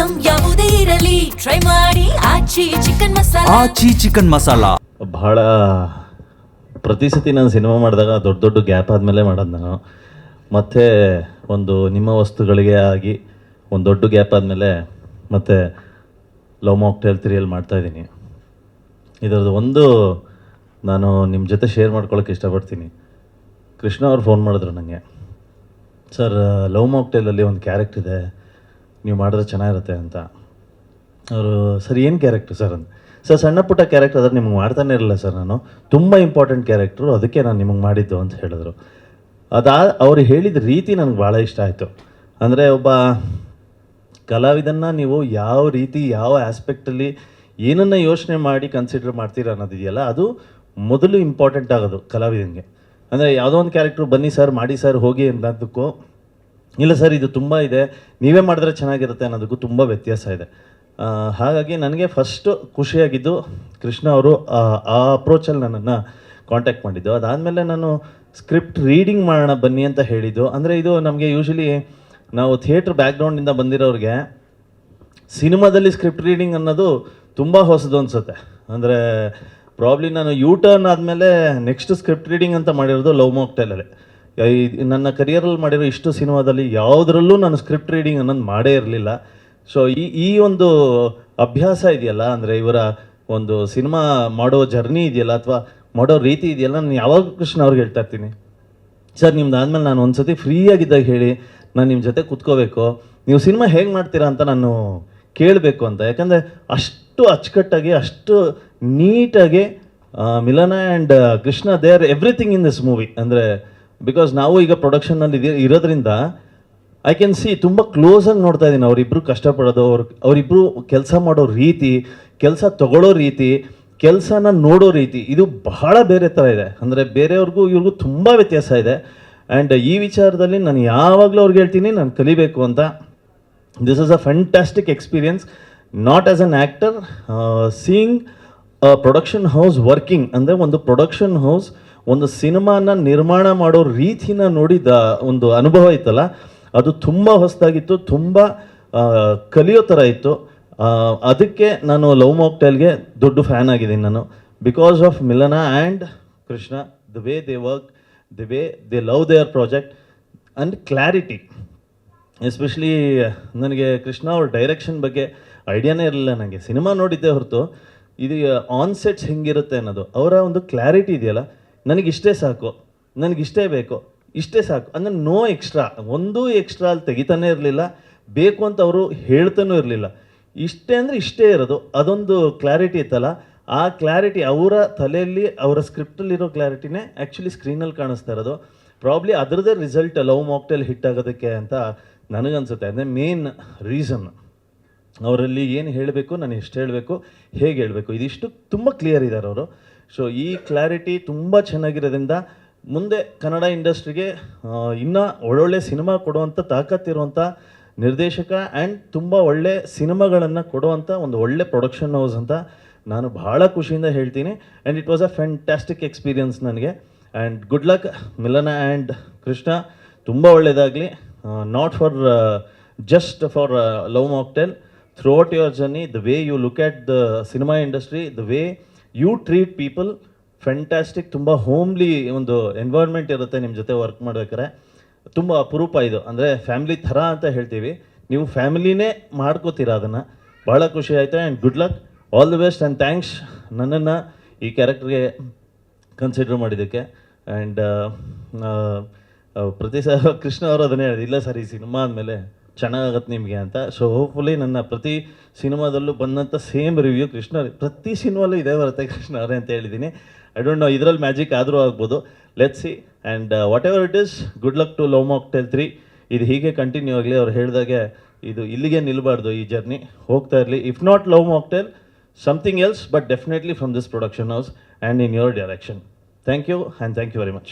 Item ಯಾವುದೇ ಇರಲಿ try ಮಾಡಿ ಆಚಿ ಚಿಕನ್ ಮಸಾಲಾ. ಬಹಳ ಪ್ರತಿ ಸತಿ ನಾನು ಸಿನಿಮಾ ಮಾಡಿದಾಗ ದೊಡ್ಡ ದೊಡ್ಡ ಗ್ಯಾಪ್ ಆದಮೇಲೆ ಮಾಡೋದು ನಾನು. ಮತ್ತು ಒಂದು ನಿಮ್ಮ ವಸ್ತುಗಳಿಗೆ ಆಗಿ ಒಂದು ದೊಡ್ಡ ಗ್ಯಾಪ್ ಆದಮೇಲೆ ಮತ್ತೆ ಲವ್ ಮಾಕ್ಟೇಲ್ 3 ಮಾಡ್ತಾಯಿದ್ದೀನಿ. ಇದರದ್ದು ಒಂದು ನಾನು ನಿಮ್ಮ ಜೊತೆ ಶೇರ್ ಮಾಡ್ಕೊಳ್ಳೋಕೆ ಇಷ್ಟಪಡ್ತೀನಿ. ಕೃಷ್ಣ ಅವ್ರು ಫೋನ್ ಮಾಡಿದ್ರು ನನಗೆ, ಸರ್ ಲವ್ ಮಾಕ್ಟೇಲಲ್ಲಿ ಒಂದು ಕ್ಯಾರೆಕ್ಟ್ ಇದೆ, ನೀವು ಮಾಡಿದ್ರೆ ಚೆನ್ನಾಗಿರುತ್ತೆ ಅಂತ. ಅವರು ಸರ್ ಏನು ಕ್ಯಾರೆಕ್ಟ್ರು ಸರ್ ಅಂತ. ಸರ್ ಸಣ್ಣ ಪುಟ್ಟ ಕ್ಯಾರೆಕ್ಟರ್ ಆದರೆ ನಿಮ್ಗೆ ಮಾಡ್ತಾನೆ ಇರಲಿಲ್ಲ ಸರ್, ನಾನು ತುಂಬ ಇಂಪಾರ್ಟೆಂಟ್ ಕ್ಯಾರೆಕ್ಟ್ರು, ಅದಕ್ಕೆ ನಾನು ನಿಮಗೆ ಮಾಡಿದ್ದು ಅಂತ ಹೇಳಿದ್ರು. ಅವ್ರು ಹೇಳಿದ ರೀತಿ ನನಗೆ ಭಾಳ ಇಷ್ಟ ಆಯಿತು. ಅಂದರೆ ಒಬ್ಬ ಕಲಾವಿದನ್ನು ನೀವು ಯಾವ ರೀತಿ ಯಾವ ಆಸ್ಪೆಕ್ಟಲ್ಲಿ ಏನನ್ನು ಯೋಚನೆ ಮಾಡಿ ಕನ್ಸಿಡರ್ ಮಾಡ್ತೀರ ಅನ್ನೋದಿದೆಯಲ್ಲ, ಅದು ಮೊದಲು ಇಂಪಾರ್ಟೆಂಟ್ ಆಗೋದು ಕಲಾವಿದನಿಗೆ. ಅಂದರೆ ಯಾವುದೋ ಒಂದು ಕ್ಯಾರೆಕ್ಟ್ರು ಬನ್ನಿ ಸರ್ ಮಾಡಿ ಸರ್ ಹೋಗಿ ಅನ್ನೋದಕ್ಕೂ, ಇಲ್ಲ ಸರ್ ಇದು ತುಂಬ ಇದೆ ನೀವೇ ಮಾಡಿದ್ರೆ ಚೆನ್ನಾಗಿರುತ್ತೆ ಅನ್ನೋದಕ್ಕೂ ತುಂಬ ವ್ಯತ್ಯಾಸ ಇದೆ. ಹಾಗಾಗಿ ನನಗೆ ಫಸ್ಟು ಖುಷಿಯಾಗಿದ್ದು ಕೃಷ್ಣ ಅವರು ಆ ಅಪ್ರೋಚಲ್ಲಿ ನನ್ನನ್ನು ಕಾಂಟ್ಯಾಕ್ಟ್ ಮಾಡಿದ್ದು. ಅದಾದಮೇಲೆ ನಾನು ಸ್ಕ್ರಿಪ್ಟ್ ರೀಡಿಂಗ್ ಮಾಡೋಣ ಬನ್ನಿ ಅಂತ ಹೇಳಿದ್ದು. ಅಂದರೆ ಇದು ನಮಗೆ ಯೂಶ್ವಲಿ ನಾವು ಥಿಯೇಟ್ರ್ ಬ್ಯಾಕ್ಗ್ರೌಂಡಿಂದ ಬಂದಿರೋರಿಗೆ ಸಿನಿಮಾದಲ್ಲಿ ಸ್ಕ್ರಿಪ್ಟ್ ರೀಡಿಂಗ್ ಅನ್ನೋದು ತುಂಬ ಹೊಸದು ಅನಿಸುತ್ತೆ. ಅಂದರೆ ಪ್ರಾಬ್ಲಿ ನಾನು ಟರ್ನ್ ಆದಮೇಲೆ ನೆಕ್ಸ್ಟ್ ಸ್ಕ್ರಿಪ್ಟ್ ರೀಡಿಂಗ್ ಅಂತ ಮಾಡಿರೋದು ಲವ್ ಮಾಕ್ಟೇಲಲ್ಲಿ. ನನ್ನ ಕರಿಯರಲ್ಲಿ ಮಾಡಿರೋ ಇಷ್ಟು ಸಿನಿಮಾದಲ್ಲಿ ಯಾವುದರಲ್ಲೂ ನಾನು ಸ್ಕ್ರಿಪ್ಟ್ ರೀಡಿಂಗ್ ಅನ್ನೋದು ಮಾಡೇ ಇರಲಿಲ್ಲ. ಸೊ ಈ ಒಂದು ಅಭ್ಯಾಸ ಇದೆಯಲ್ಲ, ಅಂದರೆ ಇವರ ಒಂದು ಸಿನಿಮಾ ಮಾಡೋ ಜರ್ನಿ ಇದೆಯಲ್ಲ ಅಥವಾ ಮಾಡೋ ರೀತಿ ಇದೆಯಲ್ಲ, ನಾನು ಯಾವಾಗ ಕೃಷ್ಣ ಅವ್ರಿಗೆ ಹೇಳ್ತಾ ಇರ್ತೀನಿ, ಸರ್ ನಿಮ್ದು ಆದಮೇಲೆ ನಾನು ಒಂದು ಸತಿ ಫ್ರೀಯಾಗಿದ್ದಾಗ ಹೇಳಿ, ನಾನು ನಿಮ್ಮ ಜೊತೆ ಕೂತ್ಕೋಬೇಕು, ನೀವು ಸಿನಿಮಾ ಹೇಗೆ ಮಾಡ್ತೀರಾ ಅಂತ ನಾನು ಕೇಳಬೇಕು ಅಂತ. ಯಾಕಂದರೆ ಅಷ್ಟು ಅಚ್ಚುಕಟ್ಟಾಗಿ ಅಷ್ಟು ನೀಟಾಗಿ ಮಿಲನ and Krishna they are everything in this movie. ಅಂದರೆ ಬಿಕಾಸ್ ನಾವು ಈಗ ಪ್ರೊಡಕ್ಷನ್ನಲ್ಲಿ ಇರೋದ್ರಿಂದ ಐ ಕ್ಯಾನ್ ಸಿ ತುಂಬ ಕ್ಲೋಸಾಗಿ ನೋಡ್ತಾ ಇದ್ದೀನಿ ಅವರಿಬ್ಬರು ಕಷ್ಟಪಡೋದು, ಅವರಿಬ್ಬರು ಕೆಲಸ ಮಾಡೋ ರೀತಿ, ಕೆಲಸ ತಗೊಳ್ಳೋ ರೀತಿ, ಕೆಲಸನ ನೋಡೋ ರೀತಿ, ಇದು ಬಹಳ ಬೇರೆ ಥರ ಇದೆ. ಅಂದರೆ ಬೇರೆಯವ್ರಿಗೂ ಇವ್ರಿಗೂ ತುಂಬ ವ್ಯತ್ಯಾಸ ಇದೆ. ಆ್ಯಂಡ್ ಈ ವಿಚಾರದಲ್ಲಿ ನಾನು ಯಾವಾಗಲೂ ಅವ್ರಿಗೆ ಹೇಳ್ತೀನಿ ನಾನು ಕಲಿಬೇಕು ಅಂತ. This is a fantastic experience, not as an actor, seeing a production house working. ಅಂದರೆ ಒಂದು ಪ್ರೊಡಕ್ಷನ್ ಹೌಸ್ ಒಂದು ಸಿನಿಮಾನ ನಿರ್ಮಾಣ ಮಾಡೋ ರೀತಿನ ನೋಡಿದ ಒಂದು ಅನುಭವ ಇತ್ತಲ್ಲ, ಅದು ತುಂಬ ಹೊಸದಾಗಿತ್ತು, ತುಂಬ ಕಲಿಯೋ ಥರ ಇತ್ತು. ಅದಕ್ಕೆ ನಾನು ಲವ್ ಮಾಕ್ಟೇಲ್ಗೆ ದೊಡ್ಡ ಫ್ಯಾನ್ ಆಗಿದ್ದೀನಿ ನಾನು, ಬಿಕಾಸ್ ಆಫ್ ಮಿಲನ and Krishna, the way they work, the way they love there project and clarity. Especially ನನಗೆ ಕೃಷ್ಣ ಅವ್ರ ಡೈರೆಕ್ಷನ್ ಬಗ್ಗೆ ಐಡಿಯಾನೇ ಇರಲಿಲ್ಲ. ನನಗೆ ಸಿನಿಮಾ ನೋಡಿದ್ದೆ ಹೊರತು ಇದು ಆನ್ ಸೆಟ್ಸ್ ಹೆಂಗಿರುತ್ತೆ ಅನ್ನೋದು, ಅವರ ಒಂದು ಕ್ಲಾರಿಟಿ ಇದೆಯಲ್ಲ, ನನಗಿಷ್ಟೇ ಸಾಕು, ನನಗಿಷ್ಟೇ ಬೇಕು, ಇಷ್ಟೇ ಸಾಕು ಅಂದರೆ ನೋ ಎಕ್ಸ್ಟ್ರಾ, ಒಂದೂ ಎಕ್ಸ್ಟ್ರಾ ಅಲ್ಲಿ ತೆಗಿತಾನೇ ಇರಲಿಲ್ಲ, ಬೇಕು ಅಂತ ಅವರು ಹೇಳ್ತಾನೂ ಇರಲಿಲ್ಲ. ಇಷ್ಟೇ ಅಂದರೆ ಇಷ್ಟೇ ಇರೋದು, ಅದೊಂದು ಕ್ಲಾರಿಟಿ ಇತ್ತಲ್ಲ, ಆ ಕ್ಲಾರಿಟಿ ಅವರ ತಲೆಯಲ್ಲಿ ಅವರ ಸ್ಕ್ರಿಪ್ಟಲ್ಲಿರೋ ಕ್ಲಾರಿಟಿನೇ ಆ್ಯಕ್ಚುಲಿ ಸ್ಕ್ರೀನಲ್ಲಿ ಕಾಣಿಸ್ತಾ ಇರೋದು. ಪ್ರಾಬ್ಲಿ ಅದರದ್ದೇ ರಿಸಲ್ಟ್ ಲವ್ ಮಾಕ್ಟೇಲ್ ಹಿಟ್ ಆಗೋದಕ್ಕೆ ಅಂತ ನನಗನ್ಸುತ್ತೆ. ಅಂದರೆ ಮೇನ್ ರೀಸನ್ ಅವರಲ್ಲಿ ಏನು ಹೇಳಬೇಕು, ನಾನು ಎಷ್ಟು ಹೇಳಬೇಕು, ಹೇಗೆ ಹೇಳಬೇಕು, ಇದಿಷ್ಟು ತುಂಬ ಕ್ಲಿಯರ್ ಇದ್ದಾರೆ ಅವರು. ಸೊ ಈ ಕ್ಲಾರಿಟಿ ತುಂಬ ಚೆನ್ನಾಗಿರೋದ್ರಿಂದ ಮುಂದೆ ಕನ್ನಡ ಇಂಡಸ್ಟ್ರಿಗೆ ಇನ್ನೂ ಒಳ್ಳೊಳ್ಳೆ ಸಿನಿಮಾ ಕೊಡುವಂಥ ತಾಕತ್ತಿರುವಂಥ ನಿರ್ದೇಶಕ ಆ್ಯಂಡ್ ತುಂಬ ಒಳ್ಳೆ ಸಿನಿಮಾಗಳನ್ನು ಕೊಡುವಂಥ ಒಂದು ಒಳ್ಳೆ ಪ್ರೊಡಕ್ಷನ್ ಹೌಸ್ ಅಂತ ನಾನು ಭಾಳ ಖುಷಿಯಿಂದ ಹೇಳ್ತೀನಿ. And it was a fantastic experience ನನಗೆ. And good luck Milana and Krishna, ತುಂಬ ಒಳ್ಳೆಯದಾಗಲಿ. Not for just for Love Mocktail, throughout your journey, the way you look at the cinema industry, the way you treat people, fantastic. ತುಂಬ homely ಒಂದು environment ಇರುತ್ತೆ ನಿಮ್ಮ ಜೊತೆ work ಮಾಡ್ಬೇಕಾರೆ, ತುಂಬ ಅಪರೂಪ ಇದು. ಅಂದರೆ ಫ್ಯಾಮಿಲಿ ಥರ ಅಂತ ಹೇಳ್ತೀವಿ, ನೀವು ಫ್ಯಾಮಿಲಿನೇ ಮಾಡ್ಕೋತೀರ ಅದನ್ನು. ಭಾಳ ಖುಷಿ ಆಯಿತು. And good luck, all the best and thanks ನನ್ನನ್ನು ಈ ಕ್ಯಾರೆಕ್ಟರ್ಗೆ ಕನ್ಸಿಡರ್ ಮಾಡಿದ್ದಕ್ಕೆ. ಆ್ಯಂಡ್ ಪ್ರತಿ ಸಲ ಕೃಷ್ಣ ಅವರು ಅದನ್ನೇ ಹೇಳಿದೆ, ಇಲ್ಲ ಸರ್ ಈ ಸಿನಿಮಾ ಆದಮೇಲೆ ಚೆನ್ನಾಗತ್ತೆ ನಿಮಗೆ ಅಂತ. ಸೊ ಹೋಪ್ಫುಲಿ ನನ್ನ ಪ್ರತಿ ಸಿನಿಮಾದಲ್ಲೂ ಬಂದಂಥ ಸೇಮ್ ರಿವ್ಯೂ ಕೃಷ್ಣ ಪ್ರತಿ ಸಿನಿಮಾಲ್ಲೂ ಇದೇ ಬರುತ್ತೆ ಕೃಷ್ಣ ಅವರೇ ಅಂತ ಹೇಳಿದ್ದೀನಿ. ಐ ಡೋಂಟ್ ನೋ ಇದರಲ್ಲಿ ಮ್ಯಾಜಿಕ್ ಆದರೂ ಆಗ್ಬೋದು, let's see. And whatever it is, good luck to Love Mocktail 3. ಇದು ಹೀಗೆ ಕಂಟಿನ್ಯೂ ಆಗಲಿ. ಅವ್ರು ಹೇಳಿದಾಗೆ ಇದು ಇಲ್ಲಿಗೆ ನಿಲ್ಲಬಾರ್ದು, ಈ ಜರ್ನಿ ಹೋಗ್ತಾ ಇರಲಿ. If not love mocktail, something else, but definitely from this production house and in your direction. Thank you and thank you very much.